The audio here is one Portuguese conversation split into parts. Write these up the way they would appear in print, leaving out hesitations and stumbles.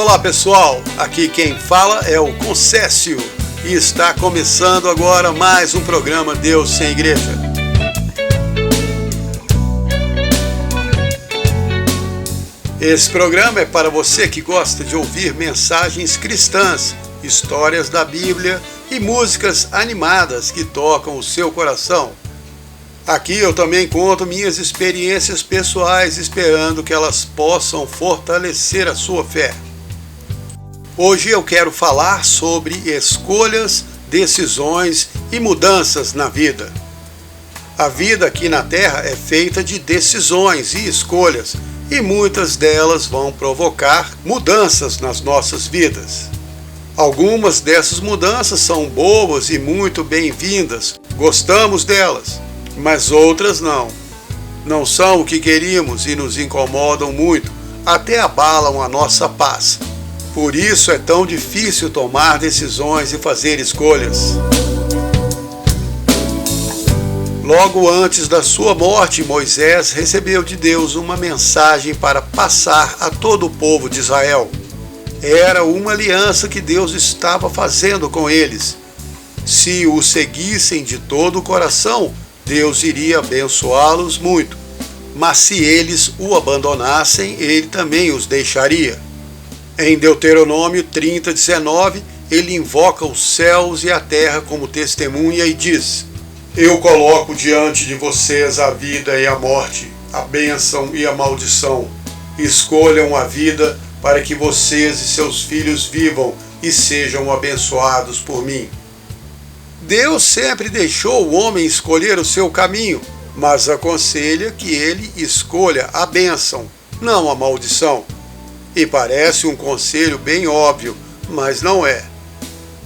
Olá pessoal, aqui quem fala é o Concécio e está começando agora mais um programa Deus sem Igreja. Esse programa é para você que gosta de ouvir mensagens cristãs, histórias da Bíblia e músicas animadas que tocam o seu coração. Aqui eu também conto minhas experiências pessoais, esperando que elas possam fortalecer a sua fé. Hoje eu quero falar sobre escolhas, decisões e mudanças na vida. A vida aqui na Terra é feita de decisões e escolhas, e muitas delas vão provocar mudanças nas nossas vidas. Algumas dessas mudanças são boas e muito bem-vindas, gostamos delas. Mas outras não. Não são o que queríamos e nos incomodam muito, até abalam a nossa paz. Por isso é tão difícil tomar decisões e fazer escolhas. Logo antes da sua morte, Moisés recebeu de Deus uma mensagem para passar a todo o povo de Israel. Era uma aliança que Deus estava fazendo com eles. Se o seguissem de todo o coração, Deus iria abençoá-los muito, mas se eles o abandonassem, ele também os deixaria. Em Deuteronômio 30:19, ele invoca os céus e a terra como testemunha e diz: Eu coloco diante de vocês a vida e a morte, a bênção e a maldição. Escolham a vida para que vocês e seus filhos vivam e sejam abençoados por mim. Deus sempre deixou o homem escolher o seu caminho, mas aconselha que ele escolha a bênção, não a maldição. E parece um conselho bem óbvio, mas não é.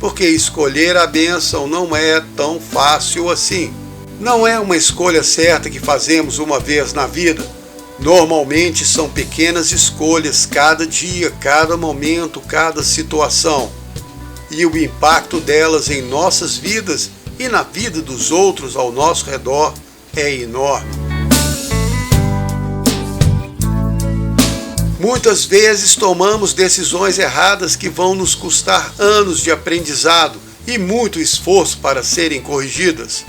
Porque escolher a bênção não é tão fácil assim. Não é uma escolha certa que fazemos uma vez na vida. Normalmente são pequenas escolhas cada dia, cada momento, cada situação. E o impacto delas em nossas vidas e na vida dos outros ao nosso redor é enorme. Muitas vezes tomamos decisões erradas que vão nos custar anos de aprendizado e muito esforço para serem corrigidas.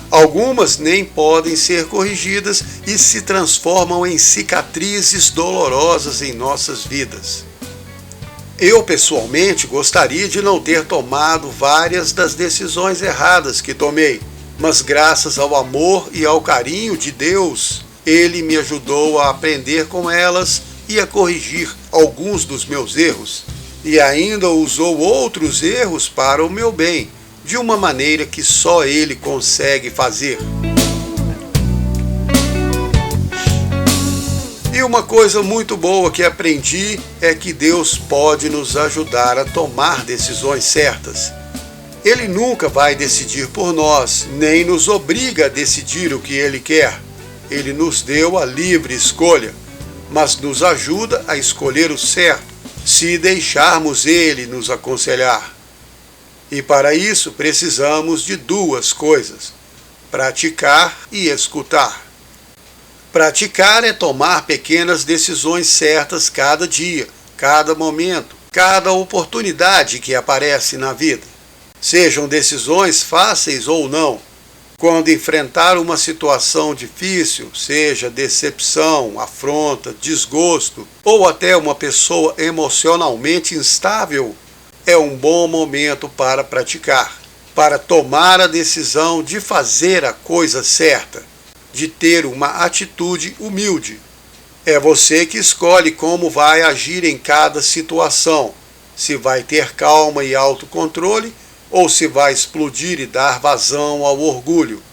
Algumas nem podem ser corrigidas e se transformam em cicatrizes dolorosas em nossas vidas. Eu, pessoalmente, gostaria de não ter tomado várias das decisões erradas que tomei, mas graças ao amor e ao carinho de Deus, Ele me ajudou a aprender com elas e a corrigir alguns dos meus erros, e ainda usou outros erros para o meu bem, de uma maneira que só Ele consegue fazer. E uma coisa muito boa que aprendi é que Deus pode nos ajudar a tomar decisões certas. Ele nunca vai decidir por nós, nem nos obriga a decidir o que Ele quer. Ele nos deu a livre escolha, mas nos ajuda a escolher o certo, se deixarmos Ele nos aconselhar. E para isso precisamos de duas coisas: praticar e escutar. Praticar é tomar pequenas decisões certas cada dia, cada momento, cada oportunidade que aparece na vida. Sejam decisões fáceis ou não. Quando enfrentar uma situação difícil, seja decepção, afronta, desgosto ou até uma pessoa emocionalmente instável, é um bom momento para praticar, para tomar a decisão de fazer a coisa certa, de ter uma atitude humilde. É você que escolhe como vai agir em cada situação, se vai ter calma e autocontrole ou se vai explodir e dar vazão ao orgulho.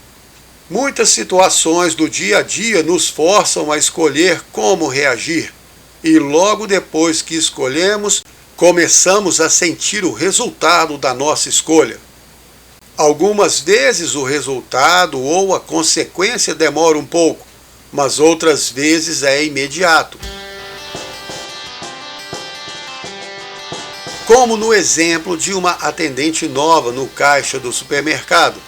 Muitas situações do dia a dia nos forçam a escolher como reagir, e logo depois que escolhemos, começamos a sentir o resultado da nossa escolha. Algumas vezes o resultado ou a consequência demora um pouco, mas outras vezes é imediato. Como no exemplo de uma atendente nova no caixa do supermercado.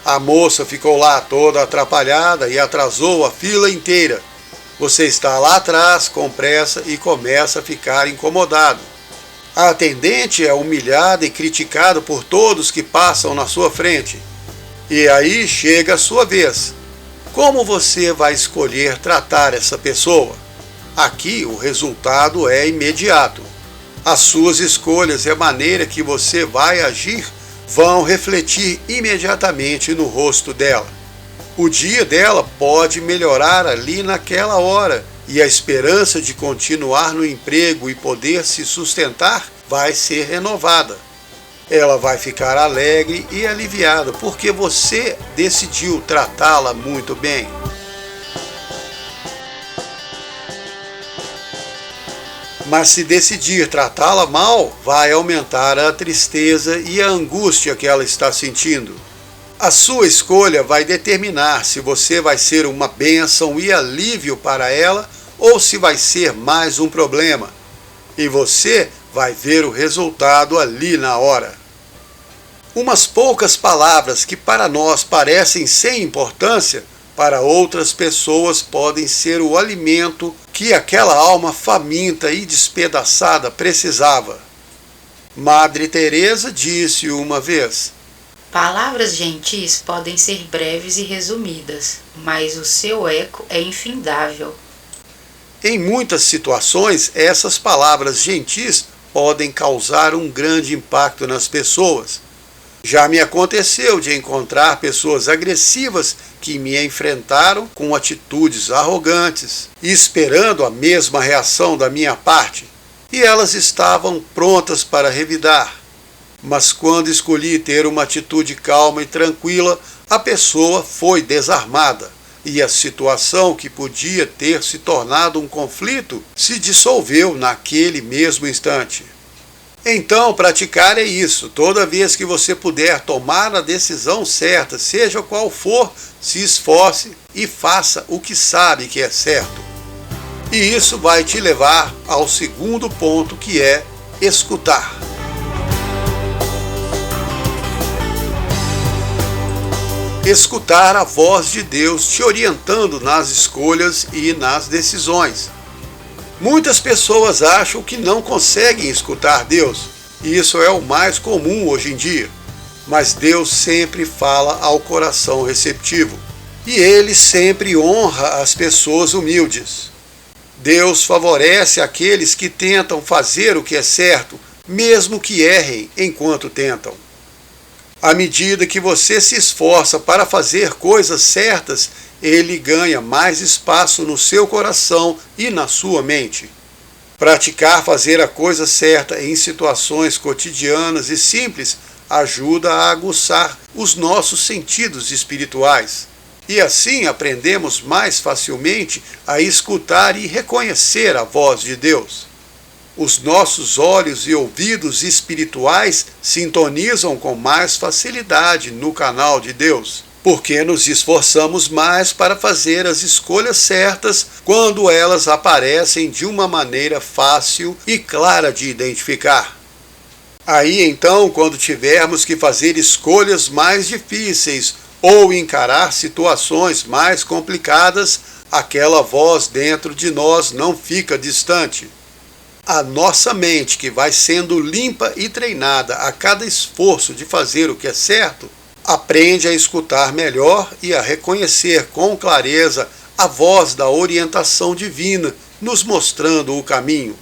A moça ficou lá toda atrapalhada e atrasou a fila inteira. Você está lá atrás com pressa e começa a ficar incomodado. A atendente é humilhada e criticada por todos que passam na sua frente. E aí chega a sua vez. Como você vai escolher tratar essa pessoa? Aqui o resultado é imediato. As suas escolhas e a maneira que você vai agir vão refletir imediatamente no rosto dela. O dia dela pode melhorar ali naquela hora e a esperança de continuar no emprego e poder se sustentar vai ser renovada. Ela vai ficar alegre e aliviada porque você decidiu tratá-la muito bem. Mas se decidir tratá-la mal, vai aumentar a tristeza e a angústia que ela está sentindo. A sua escolha vai determinar se você vai ser uma bênção e alívio para ela ou se vai ser mais um problema. E você vai ver o resultado ali na hora. Umas poucas palavras que para nós parecem sem importância, para outras pessoas podem ser o alimento que aquela alma faminta e despedaçada precisava. Madre Teresa disse uma vez: palavras gentis podem ser breves e resumidas, mas o seu eco é infindável. Em muitas situações, essas palavras gentis podem causar um grande impacto nas pessoas. Já me aconteceu de encontrar pessoas agressivas que me enfrentaram com atitudes arrogantes, esperando a mesma reação da minha parte, e elas estavam prontas para revidar. Mas quando escolhi ter uma atitude calma e tranquila, a pessoa foi desarmada, e a situação que podia ter se tornado um conflito se dissolveu naquele mesmo instante. Então, praticar é isso. Toda vez que você puder tomar a decisão certa, seja qual for, se esforce e faça o que sabe que é certo. E isso vai te levar ao segundo ponto, que é escutar. Escutar a voz de Deus te orientando nas escolhas e nas decisões. Muitas pessoas acham que não conseguem escutar Deus, e isso é o mais comum hoje em dia. Mas Deus sempre fala ao coração receptivo, e Ele sempre honra as pessoas humildes. Deus favorece aqueles que tentam fazer o que é certo, mesmo que errem enquanto tentam. À medida que você se esforça para fazer coisas certas, Ele ganha mais espaço no seu coração e na sua mente. Praticar fazer a coisa certa em situações cotidianas e simples ajuda a aguçar os nossos sentidos espirituais. E assim aprendemos mais facilmente a escutar e reconhecer a voz de Deus. Os nossos olhos e ouvidos espirituais sintonizam com mais facilidade no canal de Deus, porque nos esforçamos mais para fazer as escolhas certas quando elas aparecem de uma maneira fácil e clara de identificar. Aí então, quando tivermos que fazer escolhas mais difíceis ou encarar situações mais complicadas, aquela voz dentro de nós não fica distante. A nossa mente, que vai sendo limpa e treinada a cada esforço de fazer o que é certo, aprende a escutar melhor e a reconhecer com clareza a voz da orientação divina, nos mostrando o caminho.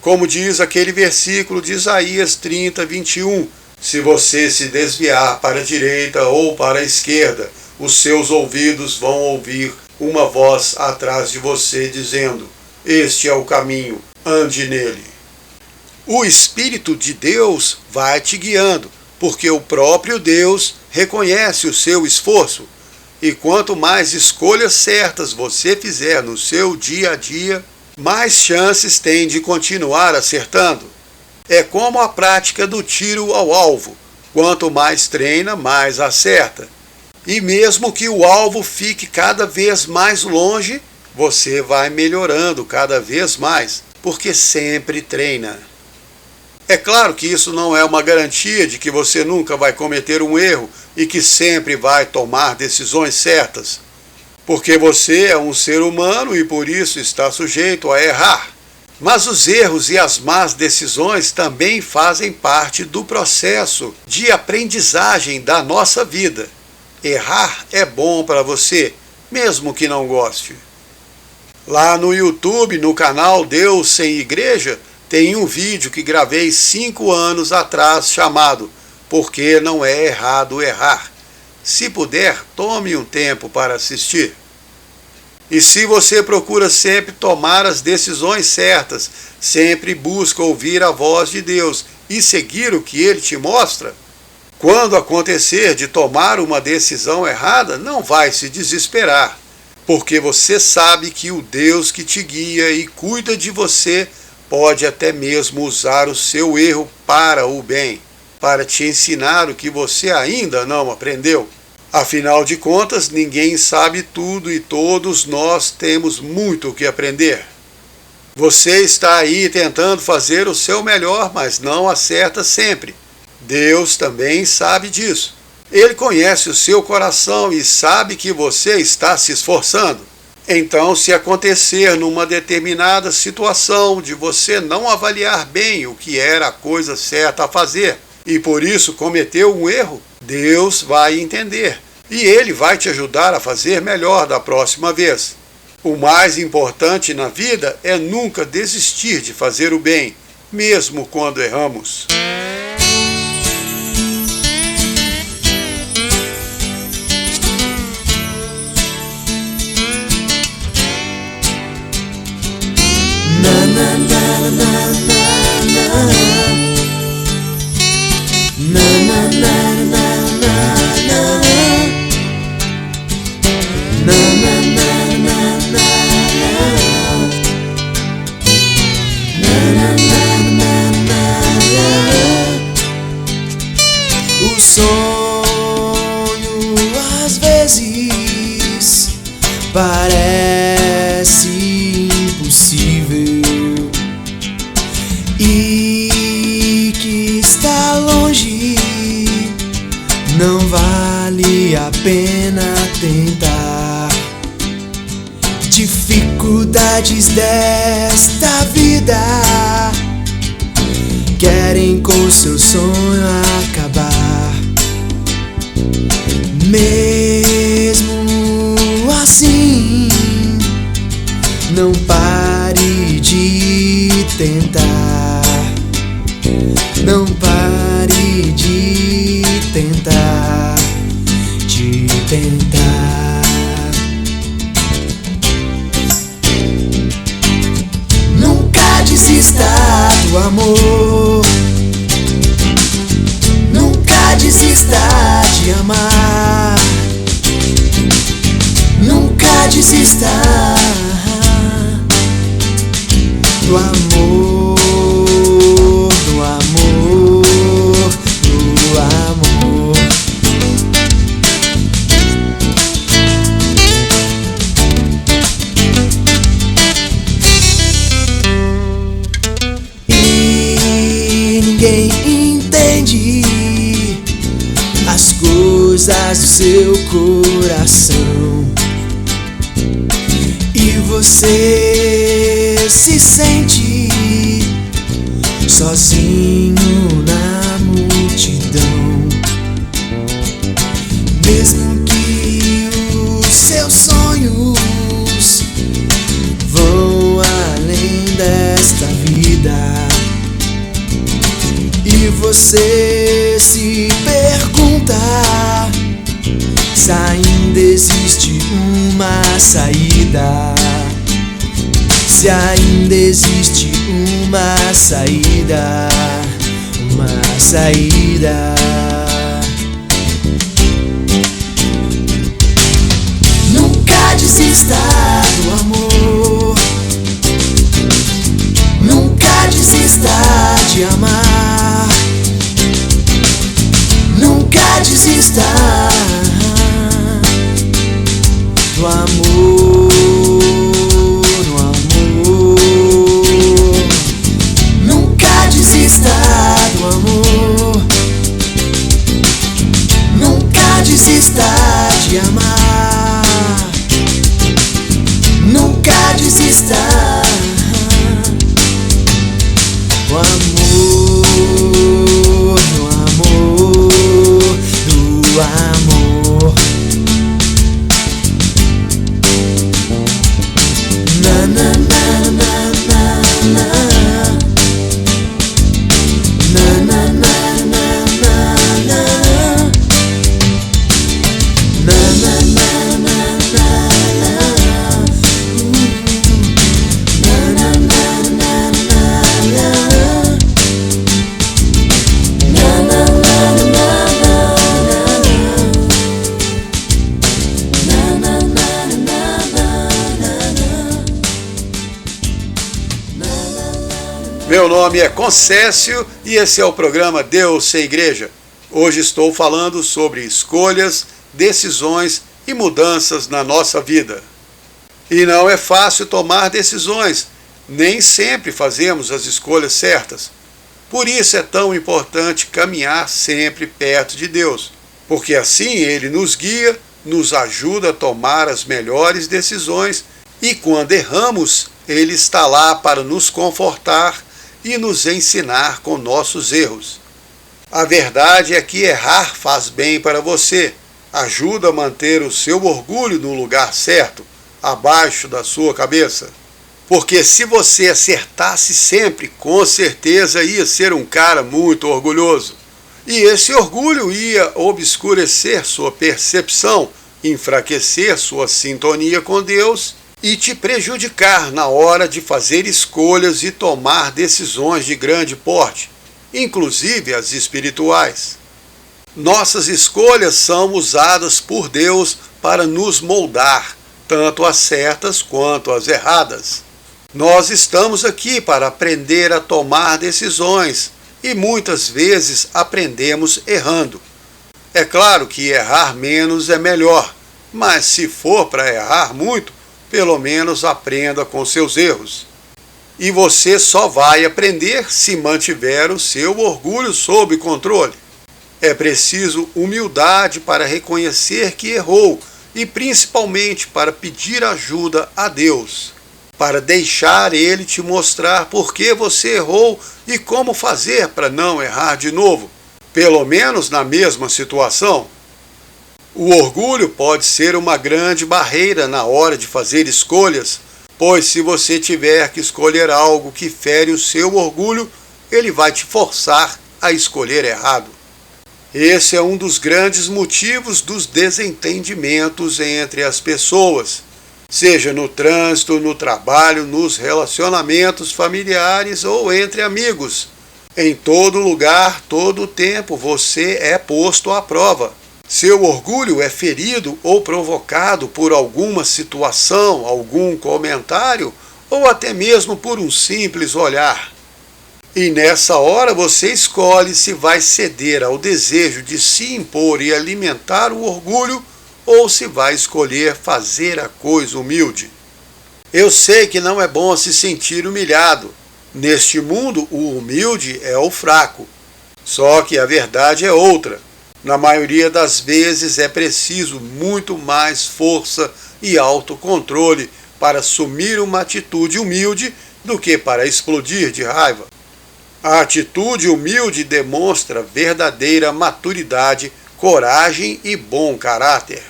Como diz aquele versículo de Isaías 30, 21, se você se desviar para a direita ou para a esquerda, os seus ouvidos vão ouvir uma voz atrás de você dizendo: este é o caminho, ande nele. O Espírito de Deus vai te guiando, porque o próprio Deus reconhece o seu esforço. E quanto mais escolhas certas você fizer no seu dia a dia, mais chances tem de continuar acertando. É como a prática do tiro ao alvo. Quanto mais treina, mais acerta. E mesmo que o alvo fique cada vez mais longe, você vai melhorando cada vez mais, porque sempre treina. É claro que isso não é uma garantia de que você nunca vai cometer um erro e que sempre vai tomar decisões certas, porque você é um ser humano e por isso está sujeito a errar. Mas os erros e as más decisões também fazem parte do processo de aprendizagem da nossa vida. Errar é bom para você, mesmo que não goste. Lá no YouTube, no canal Deus Sem Igreja, tem um vídeo que gravei 5 anos atrás chamado Por que não é errado errar? Se puder, tome um tempo para assistir. E se você procura sempre tomar as decisões certas, sempre busca ouvir a voz de Deus e seguir o que Ele te mostra, quando acontecer de tomar uma decisão errada, não vai se desesperar, porque você sabe que o Deus que te guia e cuida de você pode até mesmo usar o seu erro para o bem, para te ensinar o que você ainda não aprendeu. Afinal de contas, ninguém sabe tudo e todos nós temos muito o que aprender. Você está aí tentando fazer o seu melhor, mas não acerta sempre. Deus também sabe disso. Ele conhece o seu coração e sabe que você está se esforçando. Então, se acontecer numa determinada situação de você não avaliar bem o que era a coisa certa a fazer e por isso cometeu um erro, Deus vai entender e Ele vai te ajudar a fazer melhor da próxima vez. O mais importante na vida é nunca desistir de fazer o bem, mesmo quando erramos. O sonho às vezes parece impossível e que está longe, não vale a pena tentar. Dificuldades desta vida querem com seu sonho acabar. Mesmo assim, não pare de tentar. Não pare de tentar, de tentar. Nunca desista do amor. Nunca desista de amar. Nunca desista do amor, do amor, do amor. E ninguém entende as coisas do seu coração, e você se sente sozinho na multidão. Mesmo que os seus sonhos vão além desta vida, e você se pergunta se ainda existe uma saída, se ainda existe uma saída, uma saída. Nunca desista do amor. Nunca desista de amar. Nunca desista do amor, do amor. Nunca desista do amor. Nunca desista de amar. Nunca desista o amor, no amor, do amor. Na na na na na na. Na na na na na na. Na na na na na. Na na na na na. Na na na na Meu nome é Concécio e esse é o programa Deus sem Igreja. Hoje estou falando sobre escolhas, decisões e mudanças na nossa vida. E não é fácil tomar decisões, nem sempre fazemos as escolhas certas. Por isso é tão importante caminhar sempre perto de Deus, porque assim Ele nos guia, nos ajuda a tomar as melhores decisões e quando erramos, Ele está lá para nos confortar e nos ensinar com nossos erros. A verdade é que errar faz bem para você, ajuda a manter o seu orgulho no lugar certo, abaixo da sua cabeça. Porque se você acertasse sempre, com certeza ia ser um cara muito orgulhoso. E esse orgulho ia obscurecer sua percepção, enfraquecer sua sintonia com Deus e te prejudicar na hora de fazer escolhas e tomar decisões de grande porte, inclusive as espirituais. Nossas escolhas são usadas por Deus para nos moldar, tanto as certas quanto as erradas. Nós estamos aqui para aprender a tomar decisões e muitas vezes aprendemos errando. É claro que errar menos é melhor, mas se for para errar muito, pelo menos aprenda com seus erros. E você só vai aprender se mantiver o seu orgulho sob controle. É preciso humildade para reconhecer que errou e principalmente para pedir ajuda a Deus, para deixar Ele te mostrar por que você errou e como fazer para não errar de novo, pelo menos na mesma situação. O orgulho pode ser uma grande barreira na hora de fazer escolhas, pois se você tiver que escolher algo que fere o seu orgulho, ele vai te forçar a escolher errado. Esse é um dos grandes motivos dos desentendimentos entre as pessoas, seja no trânsito, no trabalho, nos relacionamentos familiares ou entre amigos. Em todo lugar, todo tempo, você é posto à prova. Seu orgulho é ferido ou provocado por alguma situação, algum comentário ou até mesmo por um simples olhar. E nessa hora você escolhe se vai ceder ao desejo de se impor e alimentar o orgulho ou se vai escolher fazer a coisa humilde. Eu sei que não é bom se sentir humilhado. Neste mundo, o humilde é o fraco. Só que a verdade é outra. Na maioria das vezes é preciso muito mais força e autocontrole para assumir uma atitude humilde do que para explodir de raiva. A atitude humilde demonstra verdadeira maturidade, coragem e bom caráter.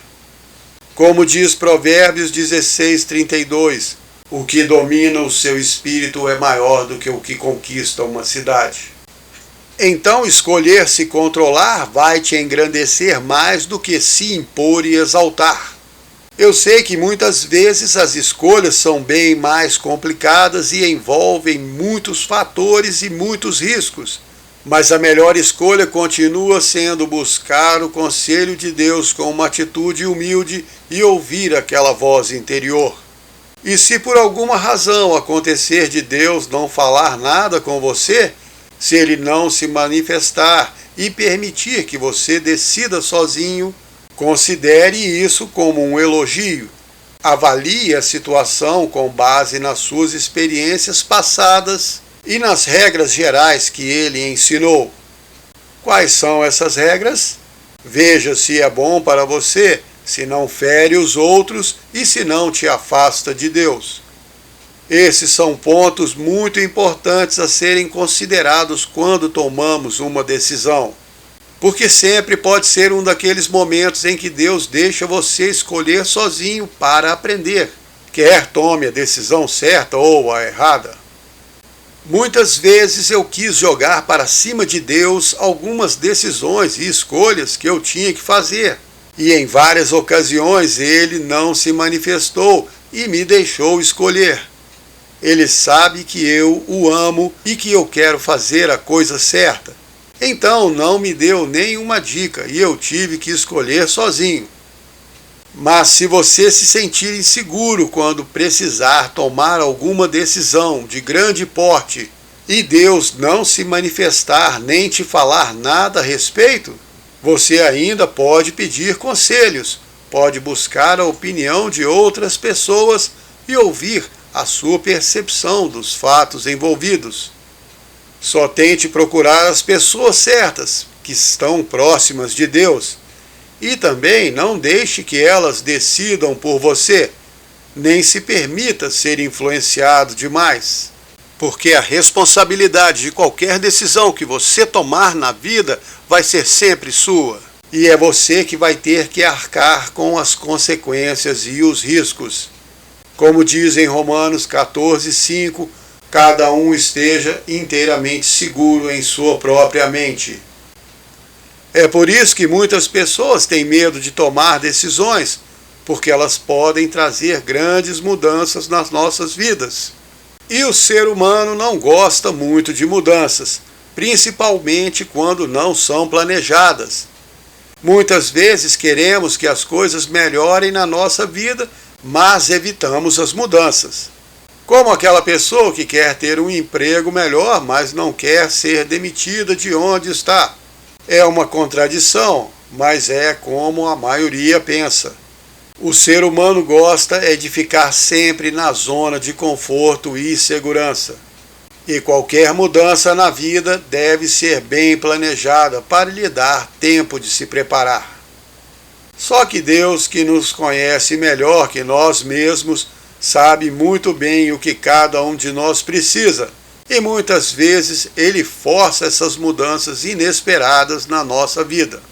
Como diz Provérbios 16:32, o que domina o seu espírito é maior do que o que conquista uma cidade. Então, escolher se controlar vai te engrandecer mais do que se impor e exaltar. Eu sei que muitas vezes as escolhas são bem mais complicadas e envolvem muitos fatores e muitos riscos, mas a melhor escolha continua sendo buscar o conselho de Deus com uma atitude humilde e ouvir aquela voz interior. E se por alguma razão acontecer de Deus não falar nada com você, se Ele não se manifestar e permitir que você decida sozinho, considere isso como um elogio. Avalie a situação com base nas suas experiências passadas e nas regras gerais que Ele ensinou. Quais são essas regras? Veja se é bom para você, se não fere os outros e se não te afasta de Deus. Esses são pontos muito importantes a serem considerados quando tomamos uma decisão. Porque sempre pode ser um daqueles momentos em que Deus deixa você escolher sozinho para aprender, quer tome a decisão certa ou a errada. Muitas vezes eu quis jogar para cima de Deus algumas decisões e escolhas que eu tinha que fazer, e em várias ocasiões ele não se manifestou e me deixou escolher. Ele sabe que eu o amo e que eu quero fazer a coisa certa. Então não me deu nenhuma dica e eu tive que escolher sozinho. Mas se você se sentir inseguro quando precisar tomar alguma decisão de grande porte e Deus não se manifestar nem te falar nada a respeito, você ainda pode pedir conselhos, pode buscar a opinião de outras pessoas e ouvir a sua percepção dos fatos envolvidos. Só tente procurar as pessoas certas, que estão próximas de Deus, e também não deixe que elas decidam por você, nem se permita ser influenciado demais. Porque a responsabilidade de qualquer decisão que você tomar na vida vai ser sempre sua. E é você que vai ter que arcar com as consequências e os riscos. Como diz em Romanos 14:5, cada um esteja inteiramente seguro em sua própria mente. É por isso que muitas pessoas têm medo de tomar decisões, porque elas podem trazer grandes mudanças nas nossas vidas. E o ser humano não gosta muito de mudanças, principalmente quando não são planejadas. Muitas vezes queremos que as coisas melhorem na nossa vida, mas evitamos as mudanças. Como aquela pessoa que quer ter um emprego melhor, mas não quer ser demitida de onde está. É uma contradição, mas é como a maioria pensa. O ser humano gosta de ficar sempre na zona de conforto e segurança. E qualquer mudança na vida deve ser bem planejada para lhe dar tempo de se preparar. Só que Deus, que nos conhece melhor que nós mesmos, sabe muito bem o que cada um de nós precisa. E muitas vezes Ele força essas mudanças inesperadas na nossa vida.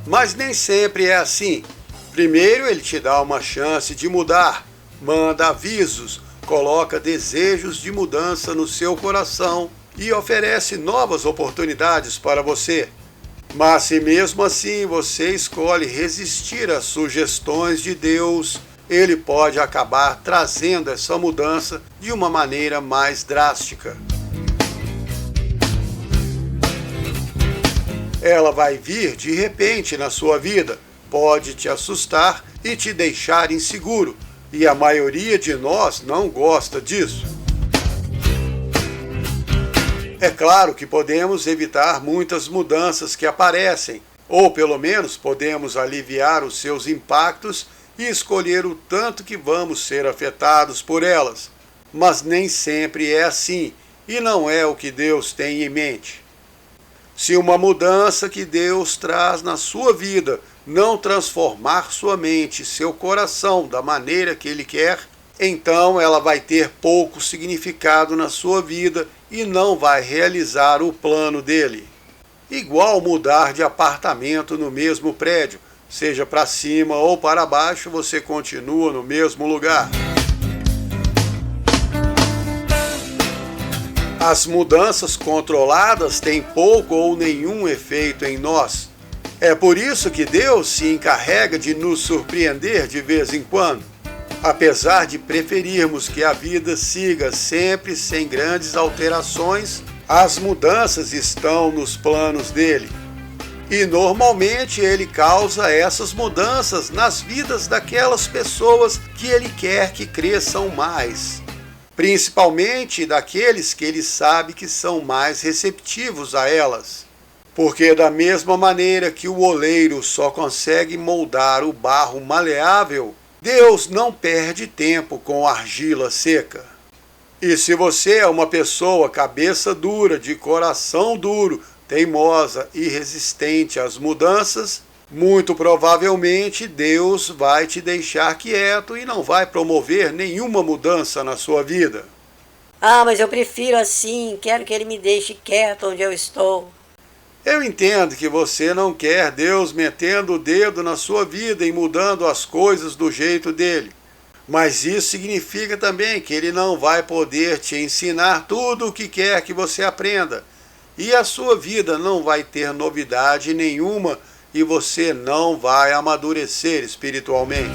Mas nem sempre é assim. Primeiro Ele te dá uma chance de mudar, manda avisos, coloca desejos de mudança no seu coração e oferece novas oportunidades para você. Mas se mesmo assim você escolhe resistir às sugestões de Deus, Ele pode acabar trazendo essa mudança de uma maneira mais drástica. Ela vai vir de repente na sua vida, pode te assustar e te deixar inseguro, e a maioria de nós não gosta disso. É claro que podemos evitar muitas mudanças que aparecem, ou pelo menos podemos aliviar os seus impactos e escolher o tanto que vamos ser afetados por elas. Mas nem sempre é assim, e não é o que Deus tem em mente. Se uma mudança que Deus traz na sua vida não transformar sua mente, seu coração da maneira que Ele quer, então ela vai ter pouco significado na sua vida e não vai realizar o plano dele. Igual mudar de apartamento no mesmo prédio, seja para cima ou para baixo, você continua no mesmo lugar. As mudanças controladas têm pouco ou nenhum efeito em nós. É por isso que Deus se encarrega de nos surpreender de vez em quando. Apesar de preferirmos que a vida siga sempre sem grandes alterações, as mudanças estão nos planos dele. E normalmente ele causa essas mudanças nas vidas daquelas pessoas que ele quer que cresçam mais. Principalmente daqueles que ele sabe que são mais receptivos a elas. Porque da mesma maneira que o oleiro só consegue moldar o barro maleável, Deus não perde tempo com argila seca. E se você é uma pessoa cabeça dura, de coração duro, teimosa e resistente às mudanças, muito provavelmente Deus vai te deixar quieto e não vai promover nenhuma mudança na sua vida. Ah, mas eu prefiro assim, quero que ele me deixe quieto onde eu estou. Eu entendo que você não quer Deus metendo o dedo na sua vida e mudando as coisas do jeito dele. Mas isso significa também que ele não vai poder te ensinar tudo o que quer que você aprenda. E a sua vida não vai ter novidade nenhuma e você não vai amadurecer espiritualmente.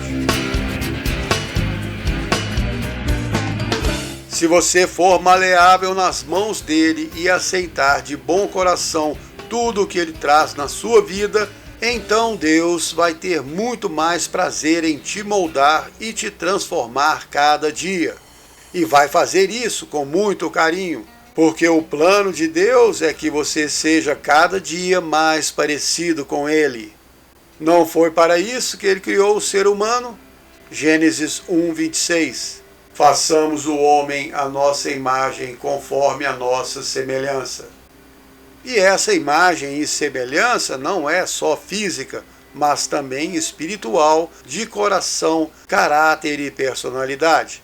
Se você for maleável nas mãos dele e aceitar de bom coração tudo o que ele traz na sua vida, então Deus vai ter muito mais prazer em te moldar e te transformar cada dia. E vai fazer isso com muito carinho, porque o plano de Deus é que você seja cada dia mais parecido com ele. Não foi para isso que ele criou o ser humano? Gênesis 1:26. Façamos o homem à nossa imagem, conforme a nossa semelhança. E essa imagem e semelhança não é só física, mas também espiritual, de coração, caráter e personalidade.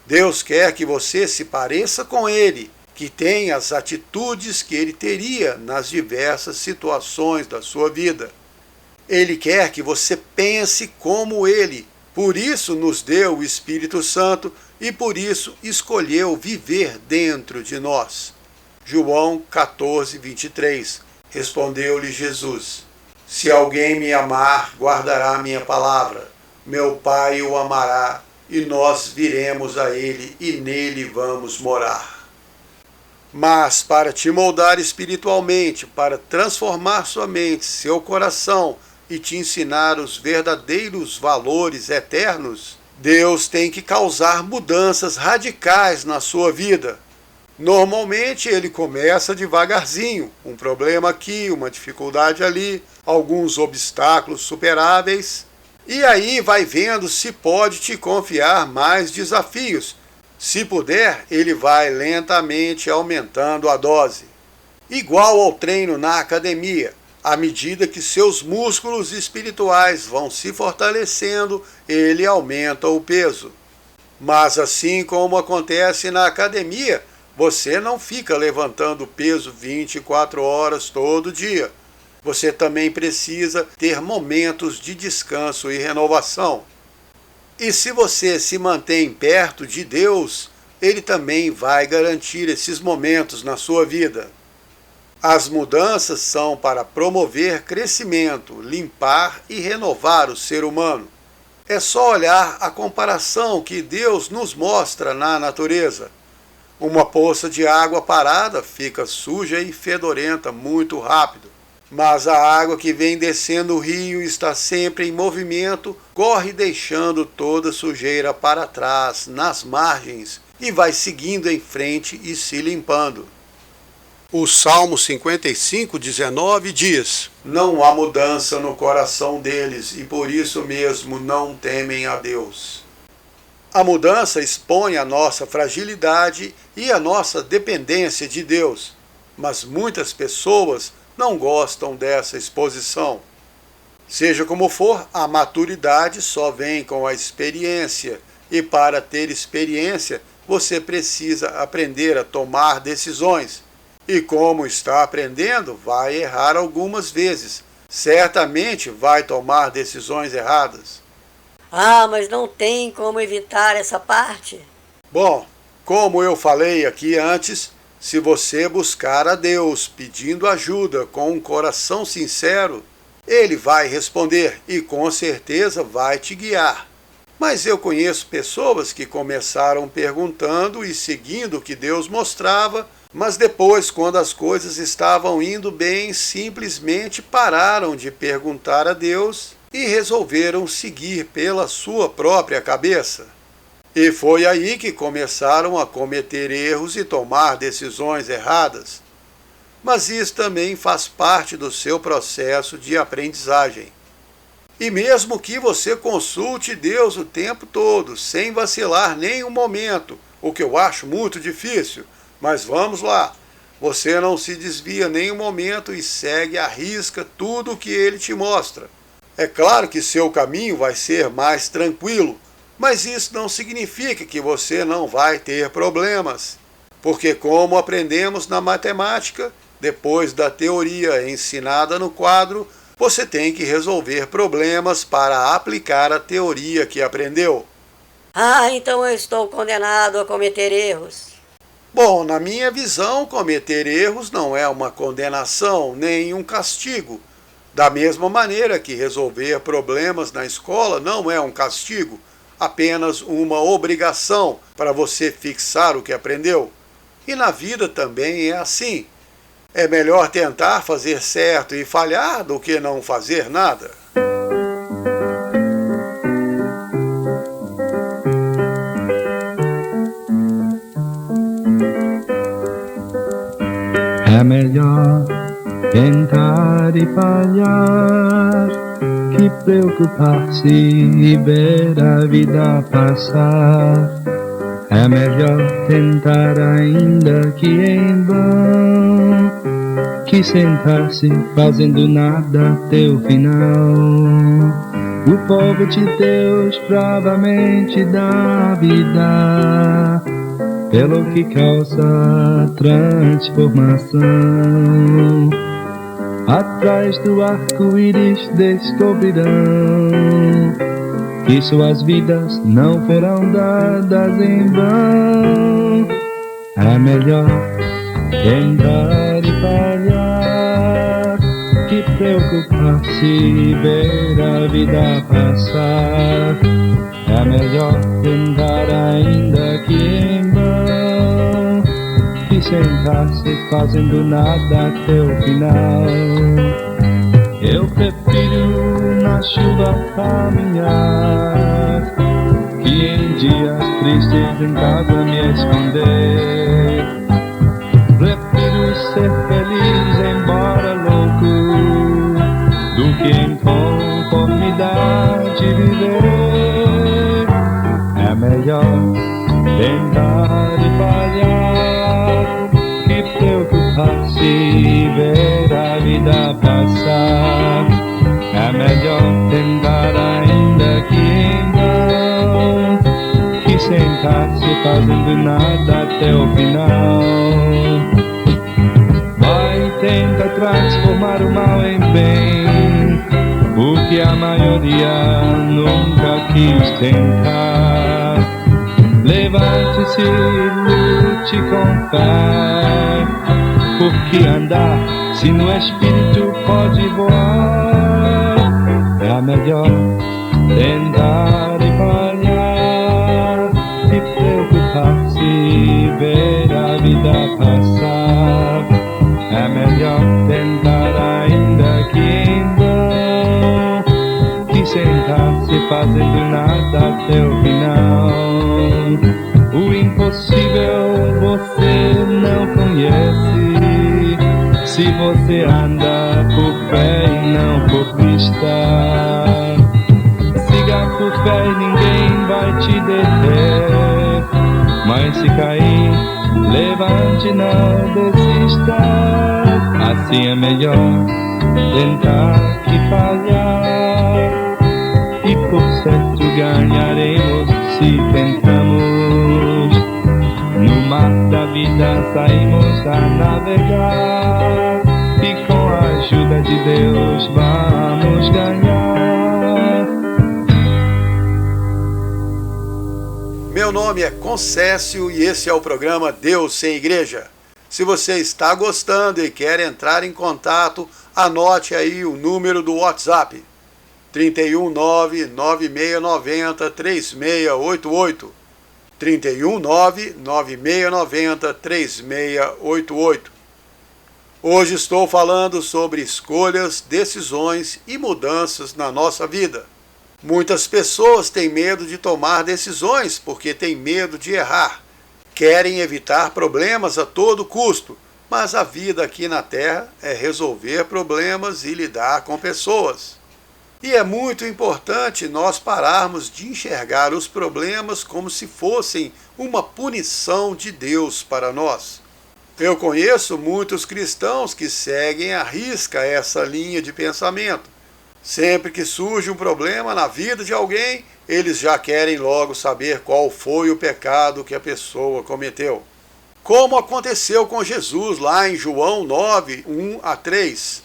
Deus quer que você se pareça com Ele, que tenha as atitudes que Ele teria nas diversas situações da sua vida. Ele quer que você pense como Ele. Por isso nos deu o Espírito Santo e por isso escolheu viver dentro de nós. João 14:23. Respondeu-lhe Jesus: Se alguém me amar, guardará minha palavra. Meu Pai o amará, e nós viremos a ele, e nele vamos morar. Mas para te moldar espiritualmente, para transformar sua mente, seu coração, e te ensinar os verdadeiros valores eternos, Deus tem que causar mudanças radicais na sua vida. Normalmente ele começa devagarzinho, um problema aqui, uma dificuldade ali, alguns obstáculos superáveis, e aí vai vendo se pode te confiar mais desafios. Se puder, ele vai lentamente aumentando a dose. Igual ao treino na academia, à medida que seus músculos espirituais vão se fortalecendo, ele aumenta o peso. Mas assim como acontece na academia, você não fica levantando peso 24 horas todo dia. Você também precisa ter momentos de descanso e renovação. E se você se mantém perto de Deus, Ele também vai garantir esses momentos na sua vida. As mudanças são para promover crescimento, limpar e renovar o ser humano. É só olhar a comparação que Deus nos mostra na natureza. Uma poça de água parada fica suja e fedorenta muito rápido. Mas a água que vem descendo o rio está sempre em movimento, corre deixando toda a sujeira para trás, nas margens, e vai seguindo em frente e se limpando. O Salmo 55:19 diz: Não há mudança no coração deles, e por isso mesmo não temem a Deus. A mudança expõe a nossa fragilidade e a nossa dependência de Deus, mas muitas pessoas não gostam dessa exposição. Seja como for, a maturidade só vem com a experiência, e para ter experiência, você precisa aprender a tomar decisões. E como está aprendendo, vai errar algumas vezes. Certamente vai tomar decisões erradas. Ah, mas não tem como evitar essa parte? Bom, como eu falei aqui antes, se você buscar a Deus pedindo ajuda com um coração sincero, Ele vai responder e com certeza vai te guiar. Mas eu conheço pessoas que começaram perguntando e seguindo o que Deus mostrava, mas depois, quando as coisas estavam indo bem, simplesmente pararam de perguntar a Deus e resolveram seguir pela sua própria cabeça. E foi aí que começaram a cometer erros e tomar decisões erradas. Mas isso também faz parte do seu processo de aprendizagem. E mesmo que você consulte Deus o tempo todo, sem vacilar nem um momento, o que eu acho muito difícil, mas vamos lá. Você não se desvia nem um momento e segue à risca tudo o que ele te mostra. É claro que seu caminho vai ser mais tranquilo, mas isso não significa que você não vai ter problemas. Porque, como aprendemos na matemática, depois da teoria ensinada no quadro, você tem que resolver problemas para aplicar a teoria que aprendeu. Ah, então eu estou condenado a cometer erros. Bom, na minha visão, cometer erros não é uma condenação nem um castigo. Da mesma maneira que resolver problemas na escola não é um castigo, apenas uma obrigação para você fixar o que aprendeu. E na vida também é assim. É melhor tentar fazer certo e falhar do que não fazer nada. É melhor tentar e falhar que preocupar-se e ver a vida passar. É melhor tentar ainda que em vão, que sentar-se fazendo nada até o final. O povo de Deus bravamente dá vida, pelo que causa transformação. Atrás do arco-íris descobrirão que suas vidas não foram dadas em vão. É melhor tentar e falhar que preocupar-se e ver a vida passar. É melhor tentar ainda que em vão, que sentar-se fazendo nada até o final. Eu prefiro na chuva caminhar, que em dias tristes em casa me esconder. Prefiro ser feliz embora louco, do que em conformidade viver. É melhor tentar e falhar que preocupar-se e ver a vida passar. É melhor tentar ainda que em vão, que sentar-se fazendo nada até o final. Vai tentar transformar o mal em bem, o que a maioria nunca quis tentar. Levante-se e lute com fé, porque andar se no espírito pode voar. É melhor tentar e falhar, e preocupar-se e ver a vida passar. É melhor tentar ainda que em vão, que sentar-se fazendo nada até o final. O impossível você não conhece, se você anda por fé e não por vista. Siga por fé e ninguém vai te deter, mas se cair, levante, não desista. Assim é melhor tentar que falhar, e por certo ganharemos se tentamos. No mar da vida saímos a navegar, e com a ajuda de Deus vamos ganhar. Meu nome é Concécio e esse é o programa Deus Sem Igreja. Se você está gostando e quer entrar em contato, anote aí o número do WhatsApp: 319-9690-3688. 319-9690-3688. Hoje estou falando sobre escolhas, decisões e mudanças na nossa vida. Muitas pessoas têm medo de tomar decisões porque têm medo de errar. Querem evitar problemas a todo custo, mas a vida aqui na Terra é resolver problemas e lidar com pessoas. E é muito importante nós pararmos de enxergar os problemas como se fossem uma punição de Deus para nós. Eu conheço muitos cristãos que seguem à risca essa linha de pensamento. Sempre que surge um problema na vida de alguém, eles já querem logo saber qual foi o pecado que a pessoa cometeu. Como aconteceu com Jesus lá em João 9, 1 a 3.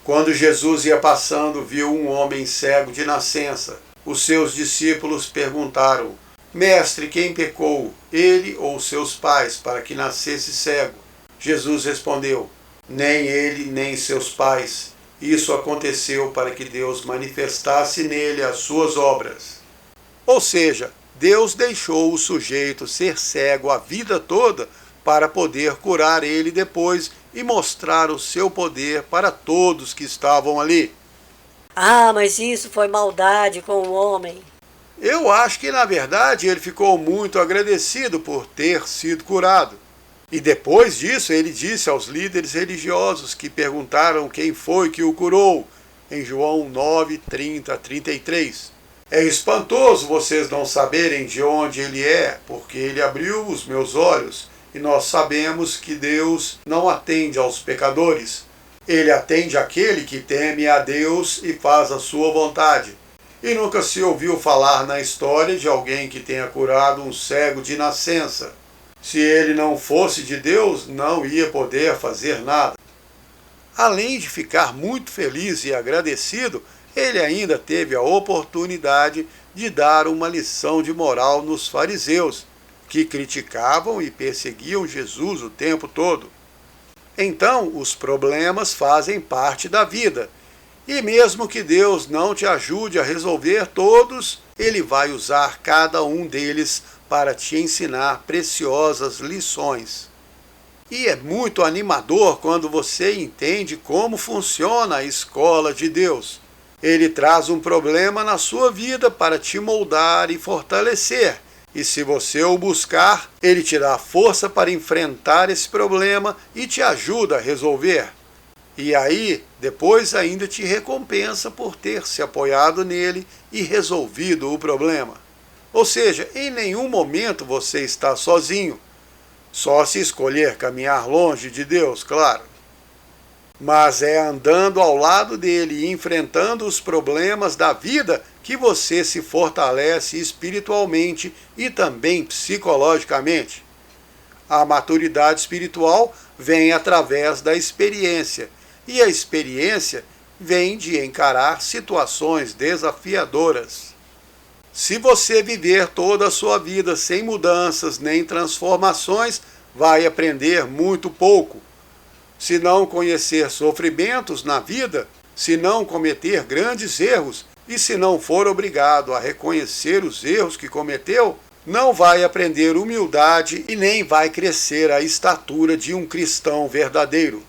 Quando Jesus ia passando, viu um homem cego de nascença. Os seus discípulos perguntaram: Mestre, quem pecou, ele ou seus pais, para que nascesse cego? Jesus respondeu: Nem ele, nem seus pais. Isso aconteceu para que Deus manifestasse nele as suas obras. Ou seja, Deus deixou o sujeito ser cego a vida toda para poder curar ele depois e mostrar o seu poder para todos que estavam ali. Ah, mas isso foi maldade com o homem. Eu acho que, na verdade, ele ficou muito agradecido por ter sido curado. E depois disso, ele disse aos líderes religiosos que perguntaram quem foi que o curou, em João 9, 30 a 33. É espantoso vocês não saberem de onde ele é, porque ele abriu os meus olhos, e nós sabemos que Deus não atende aos pecadores. Ele atende àquele que teme a Deus e faz a sua vontade. E nunca se ouviu falar na história de alguém que tenha curado um cego de nascença. Se ele não fosse de Deus, não ia poder fazer nada. Além de ficar muito feliz e agradecido, ele ainda teve a oportunidade de dar uma lição de moral nos fariseus, que criticavam e perseguiam Jesus o tempo todo. Então, os problemas fazem parte da vida. E mesmo que Deus não te ajude a resolver todos, Ele vai usar cada um deles para te ensinar preciosas lições. E é muito animador quando você entende como funciona a escola de Deus. Ele traz um problema na sua vida para te moldar e fortalecer. E se você o buscar, Ele te dá força para enfrentar esse problema e te ajuda a resolver. E aí, depois ainda te recompensa por ter se apoiado nele e resolvido o problema. Ou seja, em nenhum momento você está sozinho. Só se escolher caminhar longe de Deus, claro. Mas é andando ao lado dele e enfrentando os problemas da vida que você se fortalece espiritualmente e também psicologicamente. A maturidade espiritual vem através da experiência, e a experiência vem de encarar situações desafiadoras. Se você viver toda a sua vida sem mudanças nem transformações, vai aprender muito pouco. Se não conhecer sofrimentos na vida, se não cometer grandes erros e se não for obrigado a reconhecer os erros que cometeu, não vai aprender humildade e nem vai crescer a estatura de um cristão verdadeiro.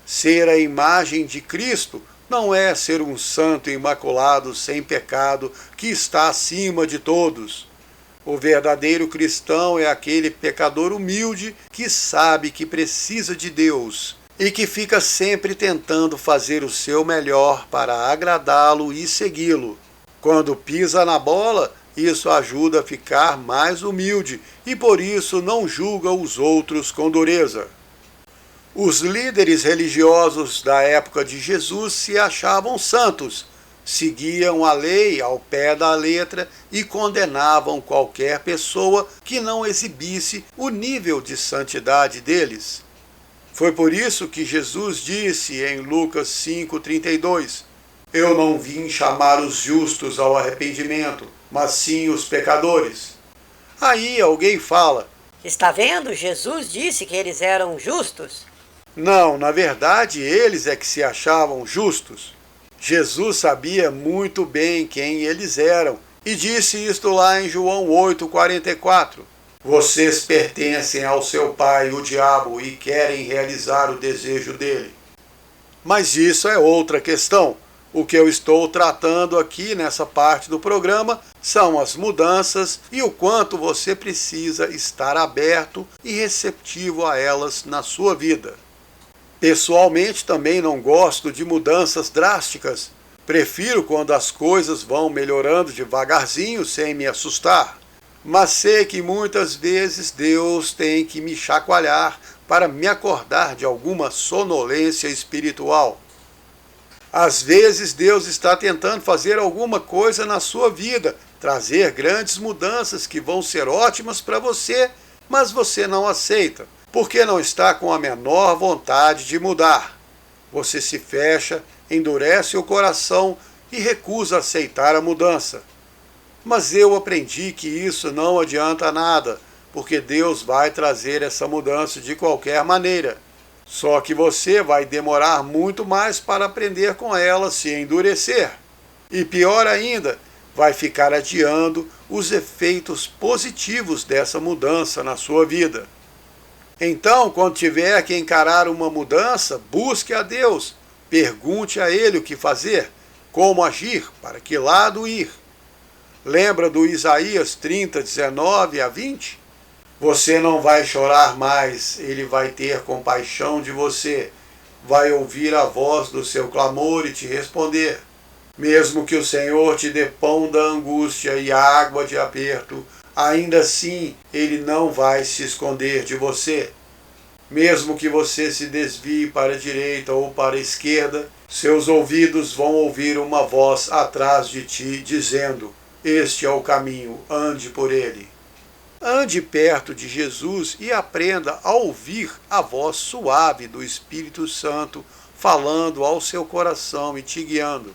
Ser a imagem de Cristo não é ser um santo imaculado sem pecado que está acima de todos. O verdadeiro cristão é aquele pecador humilde que sabe que precisa de Deus e que fica sempre tentando fazer o seu melhor para agradá-lo e segui-lo. Quando pisa na bola, isso ajuda a ficar mais humilde e por isso não julga os outros com dureza. Os líderes religiosos da época de Jesus se achavam santos, seguiam a lei ao pé da letra e condenavam qualquer pessoa que não exibisse o nível de santidade deles. Foi por isso que Jesus disse em Lucas 5,32: Eu não vim chamar os justos ao arrependimento, mas sim os pecadores. Aí alguém fala: Está vendo? Jesus disse que eles eram justos. Não, na verdade eles é que se achavam justos. Jesus sabia muito bem quem eles eram e disse isto lá em João 8,44. Vocês pertencem ao seu pai, o diabo, e querem realizar o desejo dele. Mas isso é outra questão. O que eu estou tratando aqui nessa parte do programa são as mudanças e o quanto você precisa estar aberto e receptivo a elas na sua vida. Pessoalmente também não gosto de mudanças drásticas. Prefiro quando as coisas vão melhorando devagarzinho sem me assustar. Mas sei que muitas vezes Deus tem que me chacoalhar para me acordar de alguma sonolência espiritual. Às vezes Deus está tentando fazer alguma coisa na sua vida, trazer grandes mudanças que vão ser ótimas para você, mas você não aceita, porque não está com a menor vontade de mudar. Você se fecha, endurece o coração e recusa aceitar a mudança. Mas eu aprendi que isso não adianta nada, porque Deus vai trazer essa mudança de qualquer maneira. Só que você vai demorar muito mais para aprender com ela se endurecer. E pior ainda, vai ficar adiando os efeitos positivos dessa mudança na sua vida. Então, quando tiver que encarar uma mudança, busque a Deus. Pergunte a Ele o que fazer, como agir, para que lado ir. Lembra do Isaías 30, 19 a 20? Você não vai chorar mais, Ele vai ter compaixão de você, vai ouvir a voz do seu clamor e te responder. Mesmo que o Senhor te dê pão da angústia e água de aperto, ainda assim Ele não vai se esconder de você. Mesmo que você se desvie para a direita ou para a esquerda, seus ouvidos vão ouvir uma voz atrás de ti dizendo: este é o caminho, ande por ele. Ande perto de Jesus e aprenda a ouvir a voz suave do Espírito Santo falando ao seu coração e te guiando.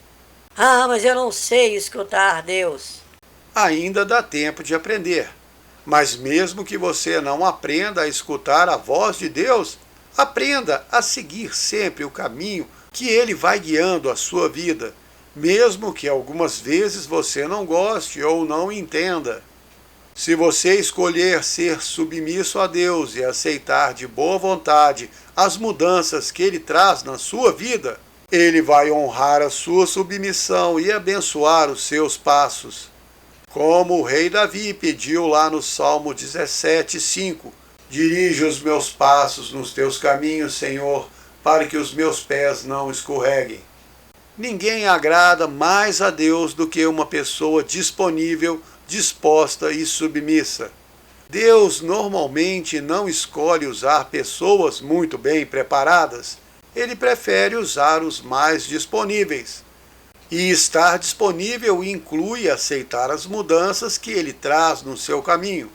Ah, mas eu não sei escutar Deus. Ainda dá tempo de aprender. Mas mesmo que você não aprenda a escutar a voz de Deus, aprenda a seguir sempre o caminho que Ele vai guiando a sua vida, mesmo que algumas vezes você não goste ou não entenda. Se você escolher ser submisso a Deus e aceitar de boa vontade as mudanças que Ele traz na sua vida, Ele vai honrar a sua submissão e abençoar os seus passos. Como o rei Davi pediu lá no Salmo 17:5, dirige os meus passos nos teus caminhos, Senhor, para que os meus pés não escorreguem. Ninguém agrada mais a Deus do que uma pessoa disponível, disposta e submissa. Deus normalmente não escolhe usar pessoas muito bem preparadas. Ele prefere usar os mais disponíveis. E estar disponível inclui aceitar as mudanças que Ele traz no seu caminho.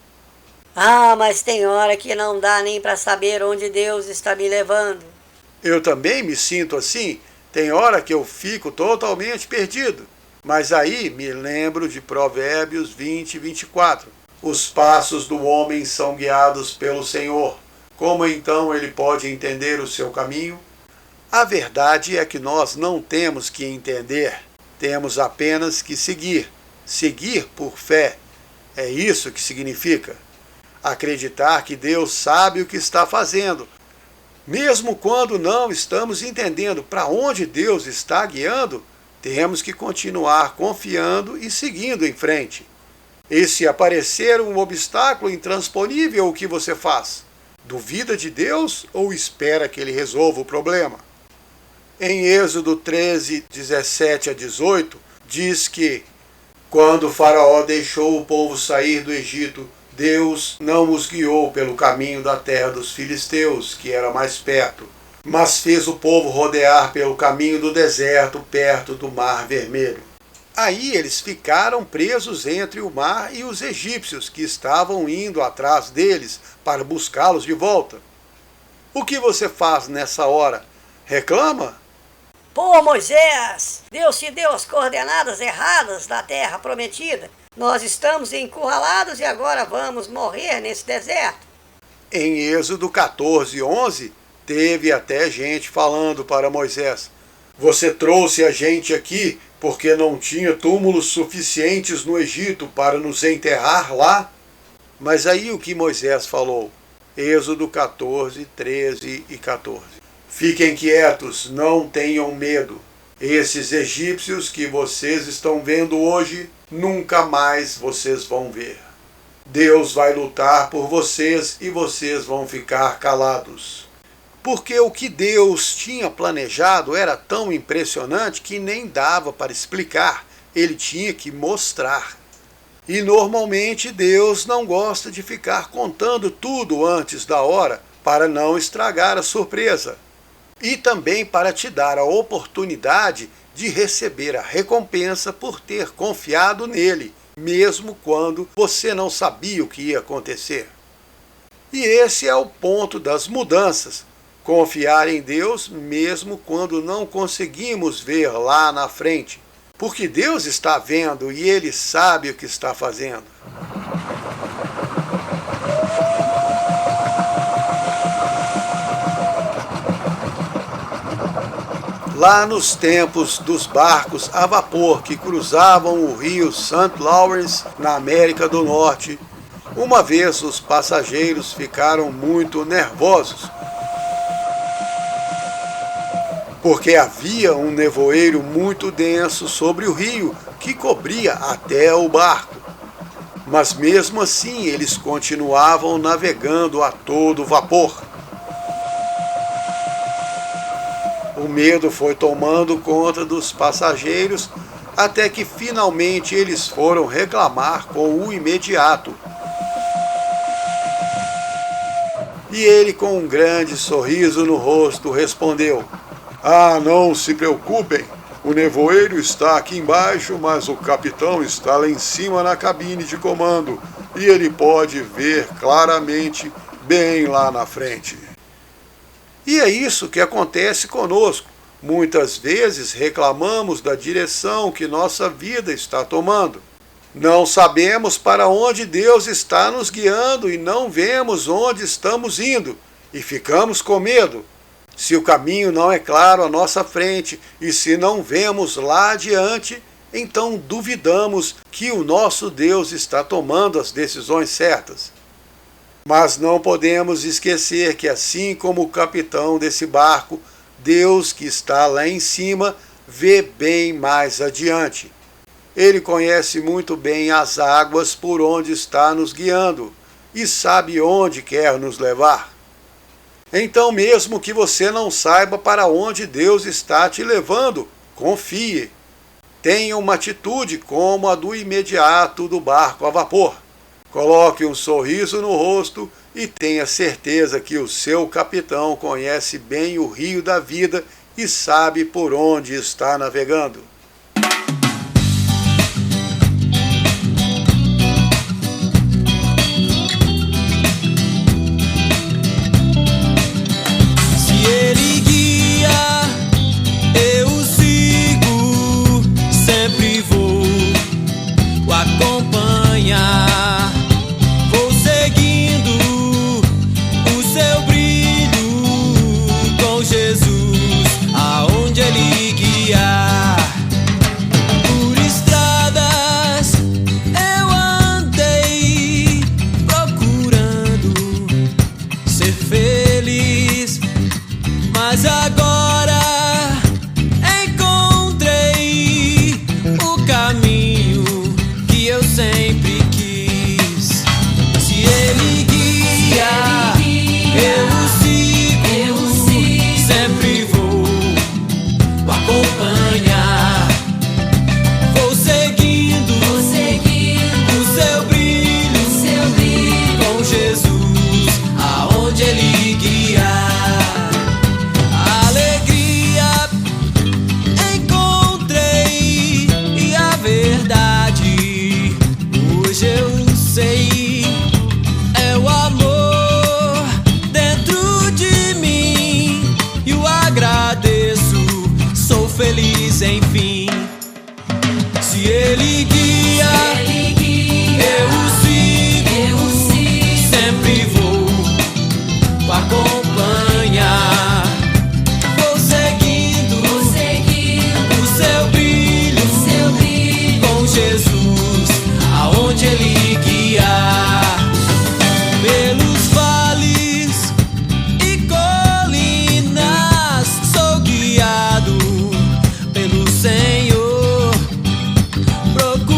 Ah, mas tem hora que não dá nem para saber onde Deus está me levando. Eu também me sinto assim. Tem hora que eu fico totalmente perdido. Mas aí me lembro de Provérbios 20, 24. Os passos do homem são guiados pelo Senhor. Como então ele pode entender o seu caminho? A verdade é que nós não temos que entender. Temos apenas que seguir. Seguir por fé. É isso que significa. Acreditar que Deus sabe o que está fazendo. Mesmo quando não estamos entendendo para onde Deus está guiando, temos que continuar confiando e seguindo em frente. E se aparecer um obstáculo intransponível, o que você faz? Duvida de Deus ou espera que Ele resolva o problema? Em Êxodo 13, 17 a 18, diz que quando o faraó deixou o povo sair do Egito, Deus não os guiou pelo caminho da terra dos filisteus, que era mais perto, mas fez o povo rodear pelo caminho do deserto, perto do Mar Vermelho. Aí eles ficaram presos entre o mar e os egípcios, que estavam indo atrás deles para buscá-los de volta. O que você faz nessa hora? Reclama? Pô, Moisés, Deus te deu as coordenadas erradas da terra prometida. Nós estamos encurralados e agora vamos morrer nesse deserto. Em Êxodo 14, 11, teve até gente falando para Moisés: você trouxe a gente aqui porque não tinha túmulos suficientes no Egito para nos enterrar lá? Mas aí o que Moisés falou? Êxodo 14, 13 e 14. Fiquem quietos, não tenham medo. Esses egípcios que vocês estão vendo hoje, nunca mais vocês vão ver. Deus vai lutar por vocês e vocês vão ficar calados. Porque o que Deus tinha planejado era tão impressionante que nem dava para explicar, Ele tinha que mostrar. E normalmente Deus não gosta de ficar contando tudo antes da hora, para não estragar a surpresa e também para te dar a oportunidade de receber a recompensa por ter confiado nele, mesmo quando você não sabia o que ia acontecer. E esse é o ponto das mudanças. Confiar em Deus mesmo quando não conseguimos ver lá na frente. Porque Deus está vendo e Ele sabe o que está fazendo. Lá nos tempos dos barcos a vapor que cruzavam o rio St. Lawrence, na América do Norte, uma vez os passageiros ficaram muito nervosos, porque havia um nevoeiro muito denso sobre o rio que cobria até o barco. Mas mesmo assim eles continuavam navegando a todo vapor. O medo foi tomando conta dos passageiros até que finalmente eles foram reclamar com o imediato. E ele, com um grande sorriso no rosto, respondeu: "Ah, não se preocupem, o nevoeiro está aqui embaixo, mas o capitão está lá em cima na cabine de comando e ele pode ver claramente bem lá na frente." E é isso que acontece conosco. Muitas vezes reclamamos da direção que nossa vida está tomando. Não sabemos para onde Deus está nos guiando e não vemos onde estamos indo e ficamos com medo. Se o caminho não é claro à nossa frente e se não vemos lá adiante, então duvidamos que o nosso Deus está tomando as decisões certas. Mas não podemos esquecer que, assim como o capitão desse barco, Deus que está lá em cima vê bem mais adiante. Ele conhece muito bem as águas por onde está nos guiando e sabe onde quer nos levar. Então, mesmo que você não saiba para onde Deus está te levando, confie. Tenha uma atitude como a do imediato do barco a vapor. Coloque um sorriso no rosto e tenha certeza que o seu capitão conhece bem o rio da vida e sabe por onde está navegando. Mas agora encontrei o caminho que eu sempre quis. Se Ele guia, eu o sigo, sempre vou acompanhar. Vou seguindo o seu brilho, com Jesus, aonde Ele guiar. Feliz enfim. Se Ele guia, eu o sigo, sempre vou acompanhar. Vou seguindo o seu brilho, com Jesus, aonde Ele guiar. Pelos vales e colinas sou guiado Senhor, procura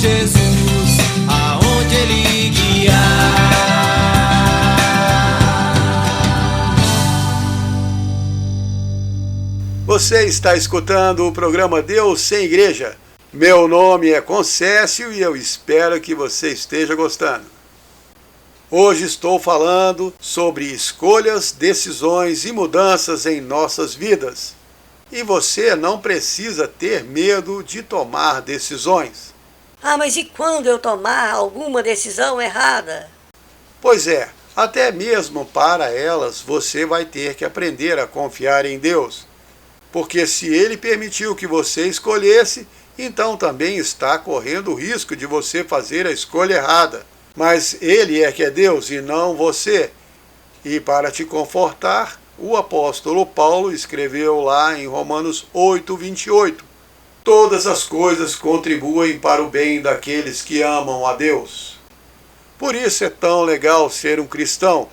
Jesus, aonde Ele guiar. Você está escutando o programa Deus Sem Igreja. Meu nome é Concécio e eu espero que você esteja gostando. Hoje estou falando sobre escolhas, decisões e mudanças em nossas vidas. E você não precisa ter medo de tomar decisões. Ah, mas e quando eu tomar alguma decisão errada? Pois é, até mesmo para elas você vai ter que aprender a confiar em Deus. Porque se Ele permitiu que você escolhesse, então também está correndo o risco de você fazer a escolha errada. Mas Ele é que é Deus e não você. E para te confortar, o apóstolo Paulo escreveu lá em Romanos 8:28. Todas as coisas contribuem para o bem daqueles que amam a Deus. Por isso é tão legal ser um cristão.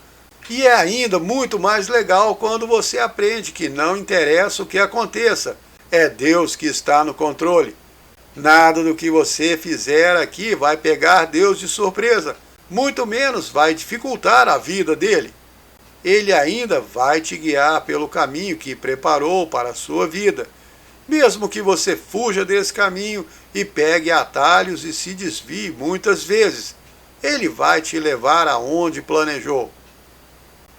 E é ainda muito mais legal quando você aprende que não interessa o que aconteça, é Deus que está no controle. Nada do que você fizer aqui vai pegar Deus de surpresa, muito menos vai dificultar a vida dele. Ele ainda vai te guiar pelo caminho que preparou para a sua vida. Mesmo que você fuja desse caminho e pegue atalhos e se desvie muitas vezes, ele vai te levar aonde planejou.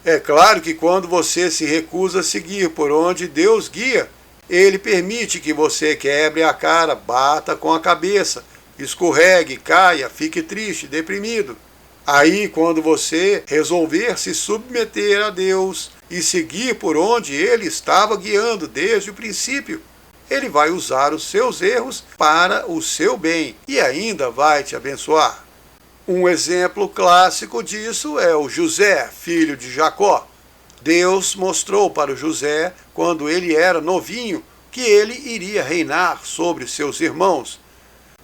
É claro que quando você se recusa a seguir por onde Deus guia, Ele permite que você quebre a cara, bata com a cabeça, escorregue, caia, fique triste, deprimido. Aí, quando você resolver se submeter a Deus e seguir por onde Ele estava guiando desde o princípio, Ele vai usar os seus erros para o seu bem e ainda vai te abençoar. Um exemplo clássico disso é o José, filho de Jacó. Deus mostrou para o José, quando ele era novinho, que ele iria reinar sobre seus irmãos.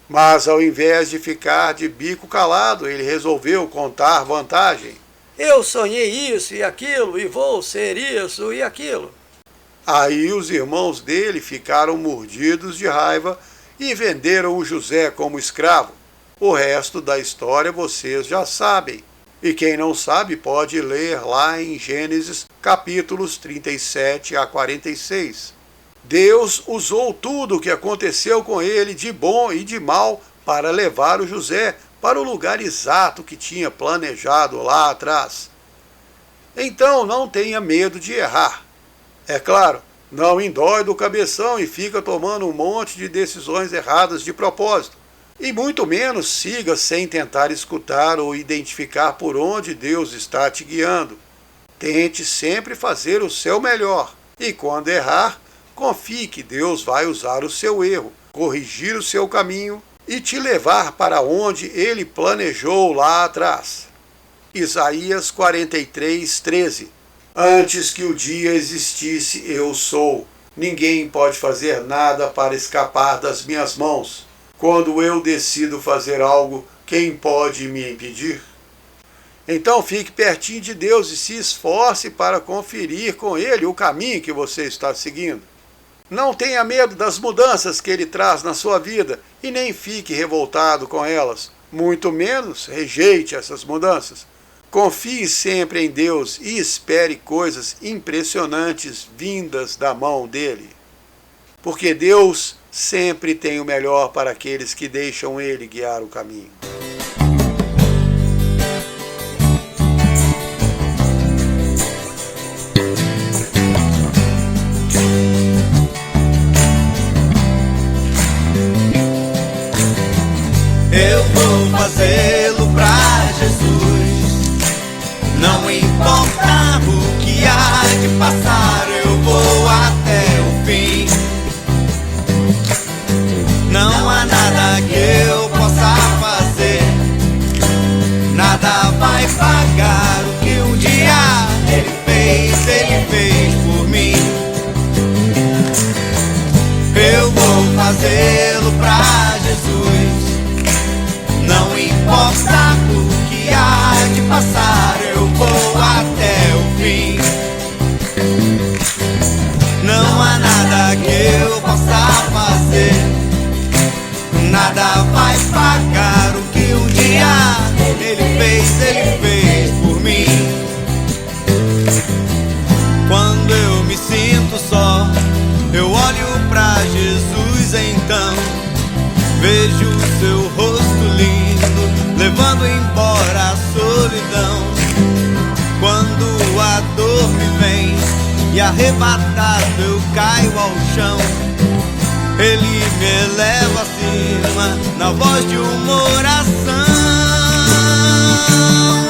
Mas ao invés de ficar de bico calado, ele resolveu contar vantagem. Eu sonhei isso e aquilo e vou ser isso e aquilo. Aí os irmãos dele ficaram mordidos de raiva e venderam o José como escravo. O resto da história vocês já sabem. E quem não sabe pode ler lá em Gênesis capítulos 37 a 46. Deus usou tudo o que aconteceu com ele de bom e de mal para levar o José para o lugar exato que tinha planejado lá atrás. Então não tenha medo de errar. É claro, não endói do cabeção e fica tomando um monte de decisões erradas de propósito. E muito menos siga sem tentar escutar ou identificar por onde Deus está te guiando. Tente sempre fazer o seu melhor. E quando errar, confie que Deus vai usar o seu erro, corrigir o seu caminho e te levar para onde Ele planejou lá atrás. Isaías 43:13. Antes que o dia existisse, eu sou. Ninguém pode fazer nada para escapar das minhas mãos. Quando eu decido fazer algo, quem pode me impedir? Então fique pertinho de Deus e se esforce para conferir com Ele o caminho que você está seguindo. Não tenha medo das mudanças que Ele traz na sua vida e nem fique revoltado com elas. Muito menos rejeite essas mudanças. Confie sempre em Deus e espere coisas impressionantes vindas da mão dEle. Porque Deus sempre tem o melhor para aqueles que deixam Ele guiar o caminho. Eu vou fazê-lo pra Jesus. Não importa o que há de passar, eu vou até o fim. Não há nada que eu possa fazer, nada vai pagar o que um dia Ele fez por mim. Eu vou fazê-lo pra Jesus. Não importa o que há de passar, eu vou até o fim. Não há nada que eu possa fazer, nada vai pagar o que um dia ele fez por mim. Quando eu me sinto só, eu olho pra Jesus então. Vejo seu rosto lindo, levando embora a solidão. Quando a dor me vem e arrebatado eu caio ao chão, Ele me eleva acima na voz de uma oração.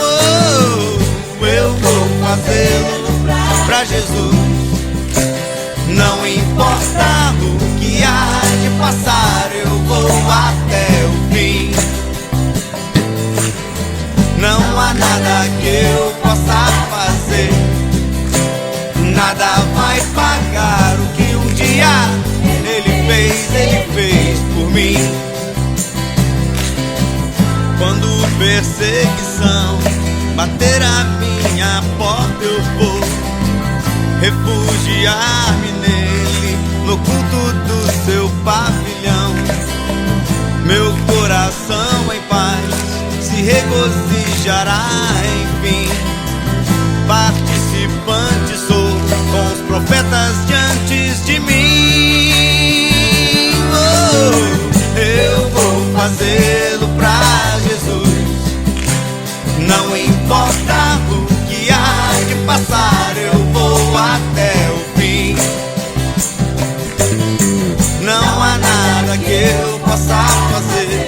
Oh, eu vou fazê-lo pra Jesus. Não importa o que há de passar, eu vou até o fim. Não há nada que eu possa fazer, nada vai pagar o que um dia Ele fez por mim. Quando perseguição bater a minha porta, eu vou refugiar-me nele, no culto do seu pavilhão. Meu coração em paz se regozijará, enfim. Participante sou com os profetas de antes de mim. Oh, eu vou fazê-lo pra Jesus. Não importa o que há de passar, eu vou até o fim. Não há nada que eu possa fazer,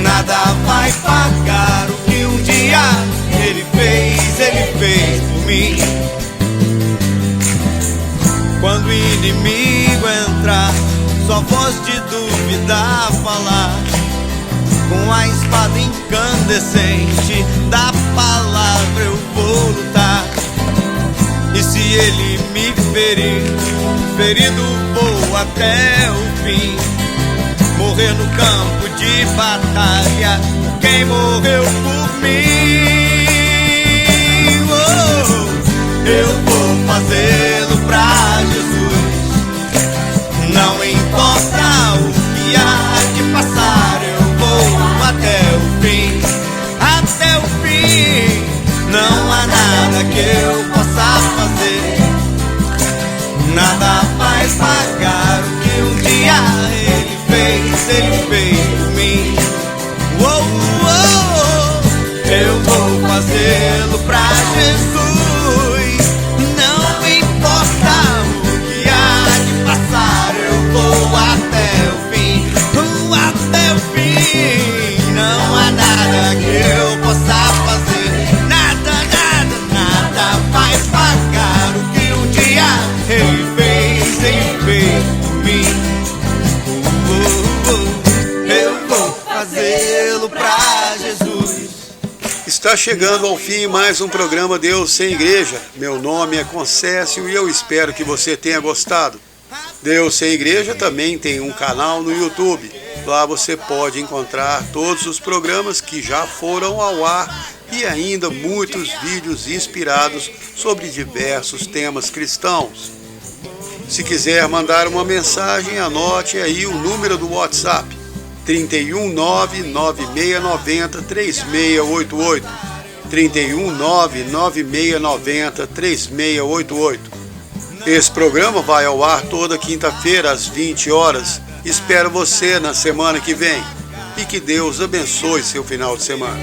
nada vai pagar o que um dia Ele fez por mim. Quando o inimigo entrar, sua voz de dúvida falar, com a espada incandescente da palavra eu vou lutar. E se ele me ferir, ferido vou até o fim. Morrer no campo de batalha, quem morreu por mim. Oh, eu vou fazê-lo pra Jesus. Não importa o que há de passar, eu vou até o fim. Até o fim. Não há nada que eu possa fazer, nada vai pagar o que um dia Ele fez por mim. Oh, oh, oh. Eu vou fazê-lo pra Jesus. Não importa o que há de passar, eu vou até o fim. Até o fim. Não há nada que eu possa fazer, nada, nada, nada vai pagar o que um dia Ele fez por mim. Eu vou fazê-lo pra Jesus. Está chegando ao fim mais um programa Deus Sem Igreja. Meu nome é Concécio e eu espero que você tenha gostado. Deus Sem Igreja também tem um canal no YouTube. Lá você pode encontrar todos os programas que já foram ao ar e ainda muitos vídeos inspirados sobre diversos temas cristãos. Se quiser mandar uma mensagem, anote aí o número do WhatsApp: 31996903688. 31996903688. Esse programa vai ao ar toda quinta-feira às 20 horas. Espero você na semana que vem e que Deus abençoe seu final de semana.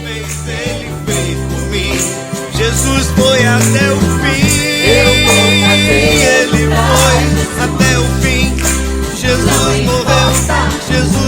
Jesus foi até o fim. Ele foi até o fim. Jesus morreu. Jesus